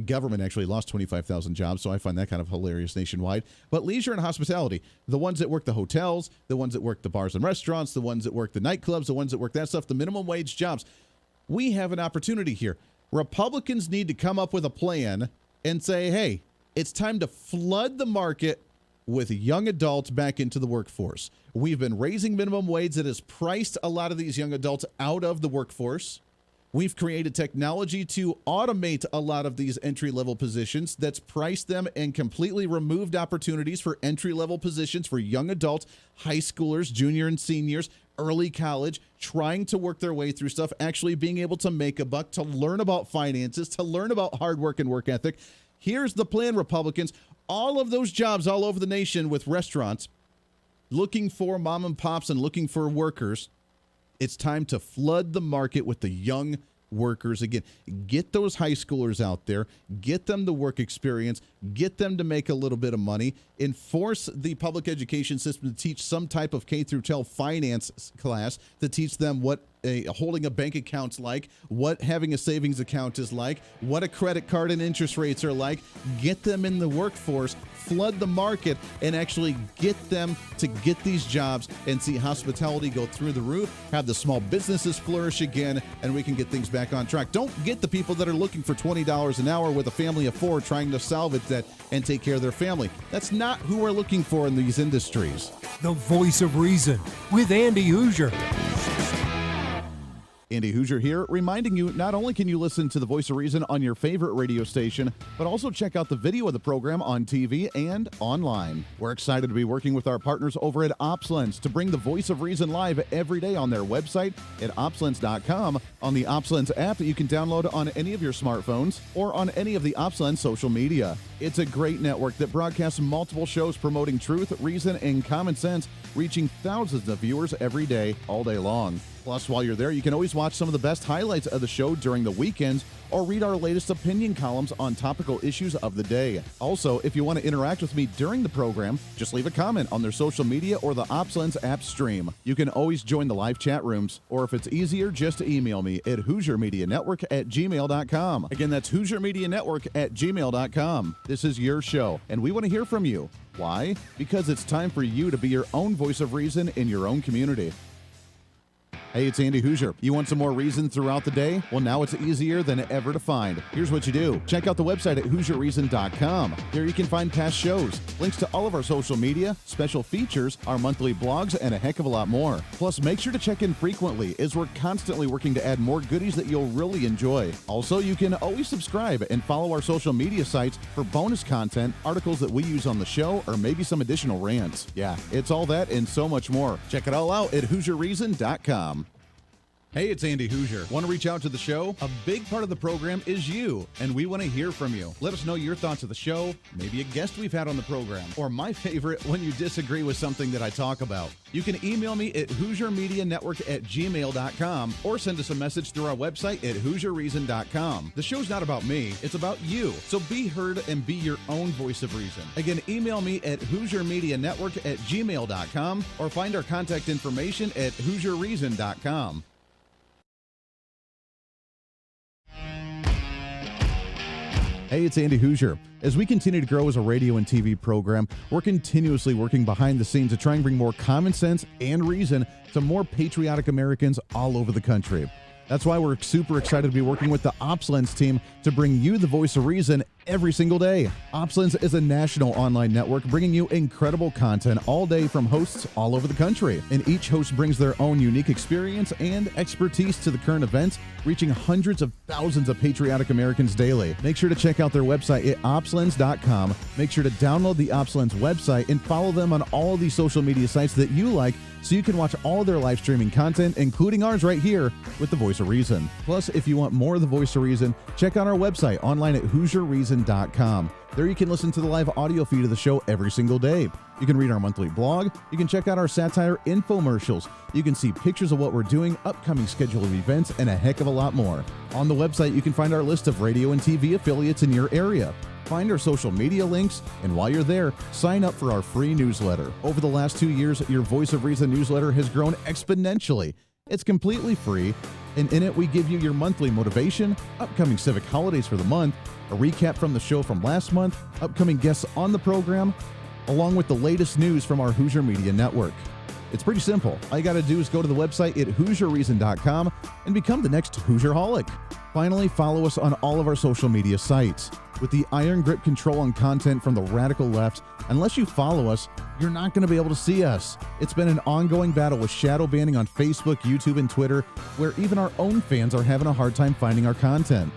Government actually lost 25,000 jobs, so I find that kind of hilarious nationwide. But leisure and hospitality, the ones that work the hotels, the ones that work the bars and restaurants, the ones that work the nightclubs, the ones that work that stuff, the minimum wage jobs, we have an opportunity here. Republicans need to come up with a plan and say, hey, it's time to flood the market with young adults back into the workforce. We've been raising minimum wage that has priced a lot of these young adults out of the workforce. We've created technology to automate a lot of these entry-level positions that's priced them and completely removed opportunities for entry-level positions for young adults, high schoolers, junior and seniors, early college, trying to work their way through stuff, actually being able to make a buck, to learn about finances, to learn about hard work and work ethic. Here's the plan, Republicans. All of those jobs all over the nation with restaurants looking for mom and pops and looking for workers. It's time to flood the market with the young workers again. Get those high schoolers out there, get them the work experience, get them to make a little bit of money, enforce the public education system to teach some type of K-12 finance class to teach them what holding a bank account's like, what having a savings account is like, what a credit card and interest rates are like. Get them in the workforce, flood the market, and actually get them to get these jobs and see hospitality go through the roof, have the small businesses flourish again, and we can get things back on track. Don't get the people that are looking for $20 an hour with a family of 4 trying to salvage that and take care of their family. That's not who we're looking for in these industries. The Voice of Reason with Andy Hooser. Andy Hooser here, reminding you not only can you listen to the Voice of Reason on your favorite radio station, but also check out the video of the program on TV and online. We're excited to be working with our partners over at OpsLens to bring the Voice of Reason live every day on their website at opslens.com, on the OpsLens app that you can download on any of your smartphones, or on any of the OpsLens social media. It's a great network that broadcasts multiple shows promoting truth, reason, and common sense, reaching thousands of viewers every day, all day long. Plus, while you're there, you can always watch some of the best highlights of the show during the weekends or read our latest opinion columns on topical issues of the day. Also, if you want to interact with me during the program, just leave a comment on their social media or the OpsLens app stream. You can always join the live chat rooms, or if it's easier, just email me at HooserMediaNetwork@gmail.com. Again, that's HooserMediaNetwork@gmail.com. This is your show, and we want to hear from you. Why? Because it's time for you to be your own voice of reason in your own community. Hey, it's Andy Hooser. You want some more reason throughout the day? Well, now it's easier than ever to find. Here's what you do. Check out the website at HooserReason.com. There you can find past shows, links to all of our social media, special features, our monthly blogs, and a heck of a lot more. Plus, make sure to check in frequently, as we're constantly working to add more goodies that you'll really enjoy. Also, you can always subscribe and follow our social media sites for bonus content, articles that we use on the show, or maybe some additional rants. Yeah, it's all that and so much more. Check it all out at HooserReason.com. Hey, it's Andy Hooser. Want to reach out to the show? A big part of the program is you, and we want to hear from you. Let us know your thoughts of the show, maybe a guest we've had on the program, or my favorite, when you disagree with something that I talk about. You can email me at HooserMediaNetwork@gmail.com or send us a message through our website at HooserReason.com. The show's not about me, it's about you. So be heard and be your own voice of reason. Again, email me at HooserMediaNetwork@gmail.com or find our contact information at HooserReason.com. Hey, it's Andy Hooser. As we continue to grow as a radio and TV program, we're continuously working behind the scenes to try and bring more common sense and reason to more patriotic Americans all over the country. That's why we're super excited to be working with the OpsLens team to bring you the voice of reason every single day. Opslands is a national online network bringing you incredible content all day from hosts all over the country. And each host brings their own unique experience and expertise to the current events, reaching hundreds of thousands of patriotic Americans daily. Make sure to check out their website at opslands.com. Make sure to download the Opslands website and follow them on all the social media sites that you like so you can watch all their live streaming content, including ours right here with The Voice of Reason. Plus, if you want more of The Voice of Reason, check out our website online at HooserReason.com. There you can listen to the live audio feed of the show every single day. You can read our monthly blog. You can check out our satire infomercials. You can see pictures of what we're doing, upcoming scheduled events, and a heck of a lot more. On the website, you can find our list of radio and TV affiliates in your area. Find our social media links, and while you're there, sign up for our free newsletter. Over the last 2 years, your Voice of Reason newsletter has grown exponentially. It's completely free, and in it we give you your monthly motivation, upcoming civic holidays for the month, a recap from the show from last month, upcoming guests on the program, along with the latest news from our Hooser Media Network. It's pretty simple. All you got to do is go to the website at HooserReason.com and become the next Hoosier-holic. Finally, follow us on all of our social media sites. With the iron grip control on content from the radical left, unless you follow us, you're not going to be able to see us. It's been an ongoing battle with shadow banning on Facebook, YouTube, and Twitter, where even our own fans are having a hard time finding our content.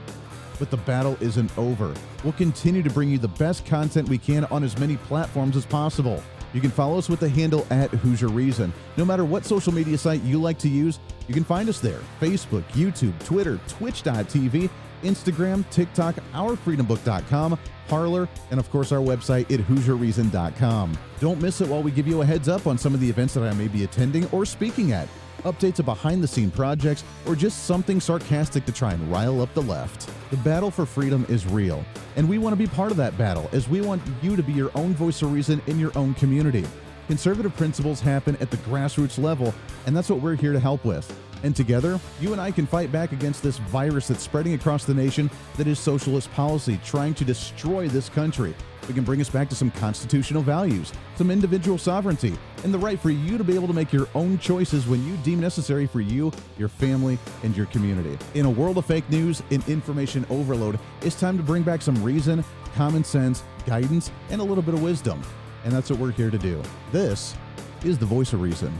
But the battle isn't over. We'll continue to bring you the best content we can on as many platforms as possible. You can follow us with the handle at Hooser Reason. No matter what social media site you like to use, you can find us there. Facebook, YouTube, Twitter, Twitch.tv, Instagram, TikTok, ourfreedombook.com, Parler, and of course our website at HooserReason.com. Don't miss it while we give you a heads up on some of the events that I may be attending or speaking at, updates of behind-the-scene projects, or just something sarcastic to try and rile up the left. The battle for freedom is real, and we want to be part of that battle as we want you to be your own voice of reason in your own community. Conservative principles happen at the grassroots level, and that's what we're here to help with. And together, you and I can fight back against this virus that's spreading across the nation that is socialist policy, trying to destroy this country. We can bring us back to some constitutional values, some individual sovereignty, and the right for you to be able to make your own choices when you deem necessary for you, your family, and your community. In a world of fake news and information overload, it's time to bring back some reason, common sense, guidance, and a little bit of wisdom. And that's what we're here to do. This is The Voice of Reason.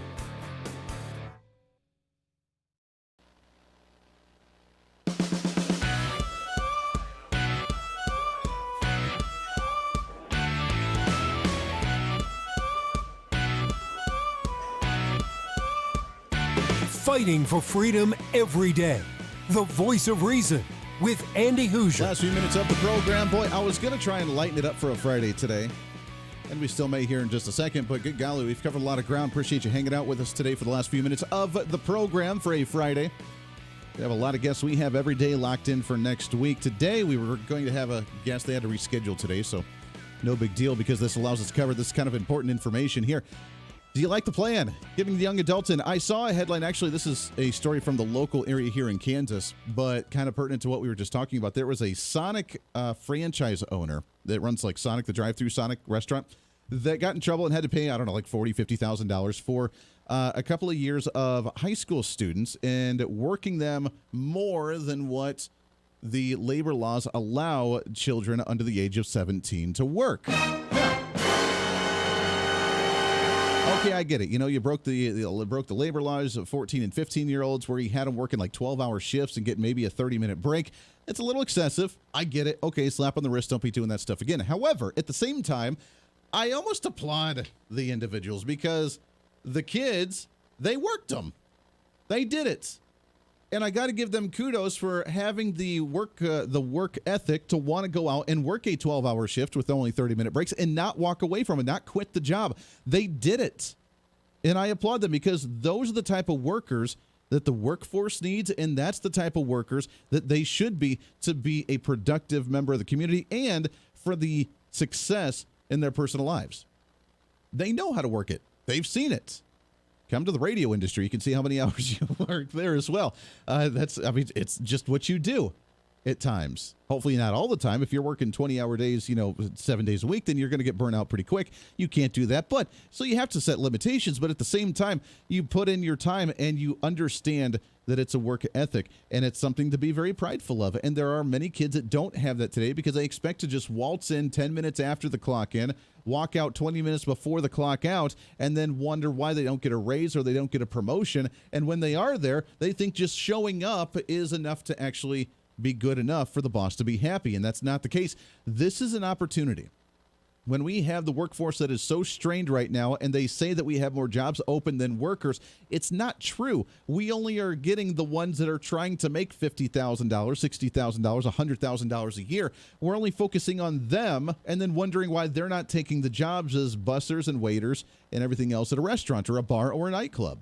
Fighting for freedom every day. The Voice of Reason with Andy Hooser. Last few minutes of the program. Boy, I was going to try and lighten it up for a Friday today. And we still may here in just a second, but good golly, we've covered a lot of ground. Appreciate you hanging out with us today for the last few minutes of the program for a Friday. We have a lot of guests we have every day locked in for next week. Today, we were going to have a guest. They had to reschedule today, so no big deal because this allows us to cover this kind of important information here. Do you like the plan? Giving the young adults in. I saw a headline. Actually, this is a story from the local area here in Kansas, but kind of pertinent to what we were just talking about. There was a Sonic franchise owner that runs like Sonic, the drive-through Sonic restaurant, that got in trouble and had to pay, I don't know, like $40,000, $50,000 for a couple of years of high school students and working them more than what the labor laws allow children under the age of 17 to work. Okay, I get it. You know, you broke the labor laws of 14 and 15-year-olds where you had them working like 12-hour shifts and get maybe a 30-minute break. It's a little excessive. I get it. Okay, slap on the wrist. Don't be doing that stuff again. However, at the same time, I almost applaud the individuals because the kids, they worked them. They did it. And I got to give them kudos for having the work ethic to want to go out and work a 12-hour shift with only 30-minute breaks and not walk away from it, not quit the job. They did it. And I applaud them because those are the type of workers that the workforce needs, and that's the type of workers that they should be to be a productive member of the community and for the success in their personal lives. They know how to work it. They've seen it. Come to the radio industry. You can see how many hours you work there as well. It's just what you do at times. Hopefully not all the time. If you're working 20-hour days, 7 days a week, then you're going to get burnt out pretty quick. You can't do that. So you have to set limitations. But at the same time, you put in your time and you understand that it's a work ethic, and it's something to be very prideful of. And there are many kids that don't have that today because they expect to just waltz in 10 minutes after the clock in, walk out 20 minutes before the clock out, and then wonder why they don't get a raise or they don't get a promotion. And when they are there, they think just showing up is enough to actually be good enough for the boss to be happy. And that's not the case. This is an opportunity. When we have the workforce that is so strained right now and they say that we have more jobs open than workers, it's not true. We only are getting the ones that are trying to make $50,000, $60,000, $100,000 a year. We're only focusing on them and then wondering why they're not taking the jobs as bussers and waiters and everything else at a restaurant or a bar or a nightclub.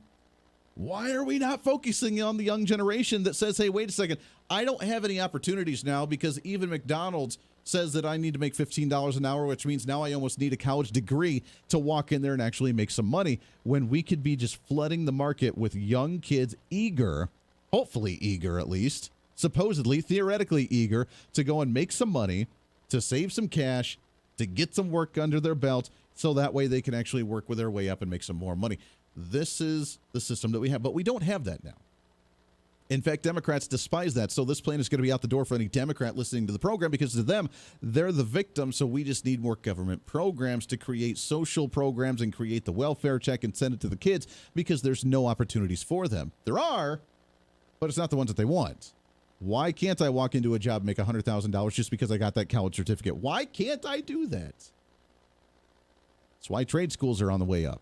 Why are we not focusing on the young generation that says, hey, wait a second, I don't have any opportunities now because even McDonald's says that I need to make $15 an hour, which means now I almost need a college degree to walk in there and actually make some money, when we could be just flooding the market with young kids eager, hopefully eager at least, supposedly, theoretically eager to go and make some money, to save some cash, to get some work under their belt, so that way they can actually work with their way up and make some more money. This is the system that we have, but we don't have that now. In fact, Democrats despise that. So this plan is going to be out the door for any Democrat listening to the program, because to them, they're the victim. So we just need more government programs to create social programs and create the welfare check and send it to the kids, because there's no opportunities for them. There are, but it's not the ones that they want. Why can't I walk into a job and make $100,000 just because I got that college certificate? Why can't I do that? That's why trade schools are on the way up.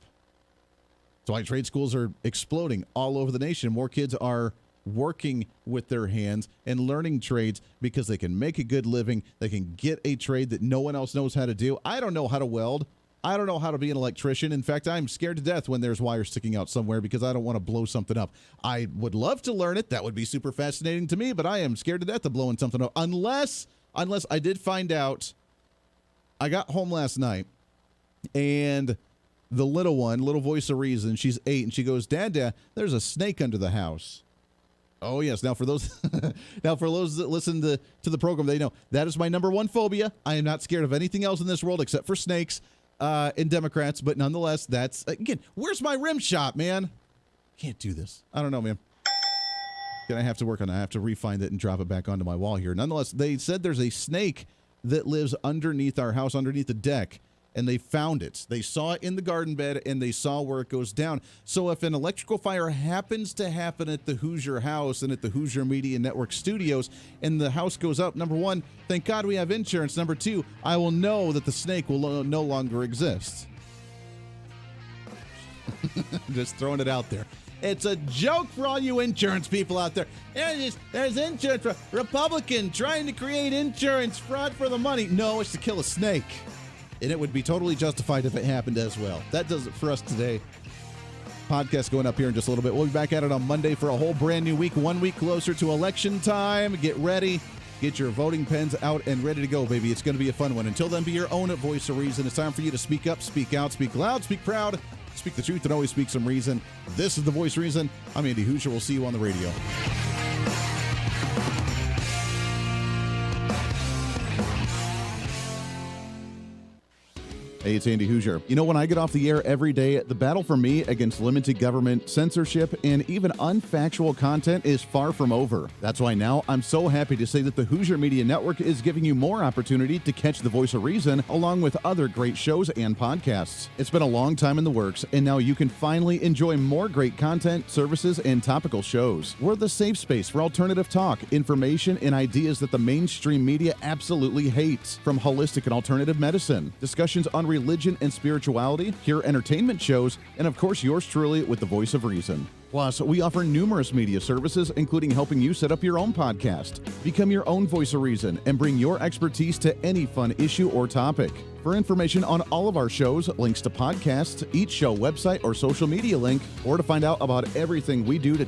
That's why trade schools are exploding all over the nation. More kids are working with their hands and learning trades because they can make a good living. They can get a trade that no one else knows how to do. I don't know how to weld. I don't know how to be an electrician. In fact, I'm scared to death when there's wires sticking out somewhere because I don't want to blow something up. I would love to learn it. That would be super fascinating to me, but I am scared to death of blowing something up. Unless I did find out, I got home last night and the little one, little voice of reason, she's 8, and she goes, Dad, there's a snake under the house. Oh, yes. Now, for those that listen to the program, they know that is my number one phobia. I am not scared of anything else in this world except for snakes and Democrats. But nonetheless, that's, again, where's my rim shot, man? Can't do this. I don't know, man. Gonna have to work on it. I have to refine it and drop it back onto my wall here. Nonetheless, they said there's a snake that lives underneath our house, underneath the deck. And they found it. They saw it in the garden bed, and they saw where it goes down. So if an electrical fire happens to happen at the Hooser house and at the Hooser Media Network studios, and the house goes up, number one, thank God we have insurance. Number two, I will know that the snake will no longer exist. Just throwing it out there. It's a joke for all you insurance people out there. There's insurance for Republican trying to create insurance fraud for the money. No, it's to kill a snake. And it would be totally justified if it happened as well. That does it for us today. Podcast going up here in just a little bit. We'll be back at it on Monday for a whole brand new week, 1 week closer to election time. Get ready. Get your voting pens out and ready to go, baby. It's going to be a fun one. Until then, be your own voice of reason. It's time for you to speak up, speak out, speak loud, speak proud, speak the truth, and always speak some reason. This is The Voice of Reason. I'm Andy Hooser. We'll see you on the radio. Hey, it's Andy Hooser. You know, when I get off the air every day, the battle for me against limited government, censorship, and even unfactual content is far from over. That's why now I'm so happy to say that the Hooser Media Network is giving you more opportunity to catch the voice of reason along with other great shows and podcasts. It's been a long time in the works, and now you can finally enjoy more great content, services, and topical shows. We're the safe space for alternative talk, information, and ideas that the mainstream media absolutely hates. From holistic and alternative medicine, discussions on religion and spirituality, pure entertainment shows, and of course yours truly with the voice of reason. Plus, we offer numerous media services, including helping you set up your own podcast. Become your own voice of reason and bring your expertise to any fun issue or topic. For information on all of our shows, links to podcasts, each show website or social media link, or to find out about everything we do to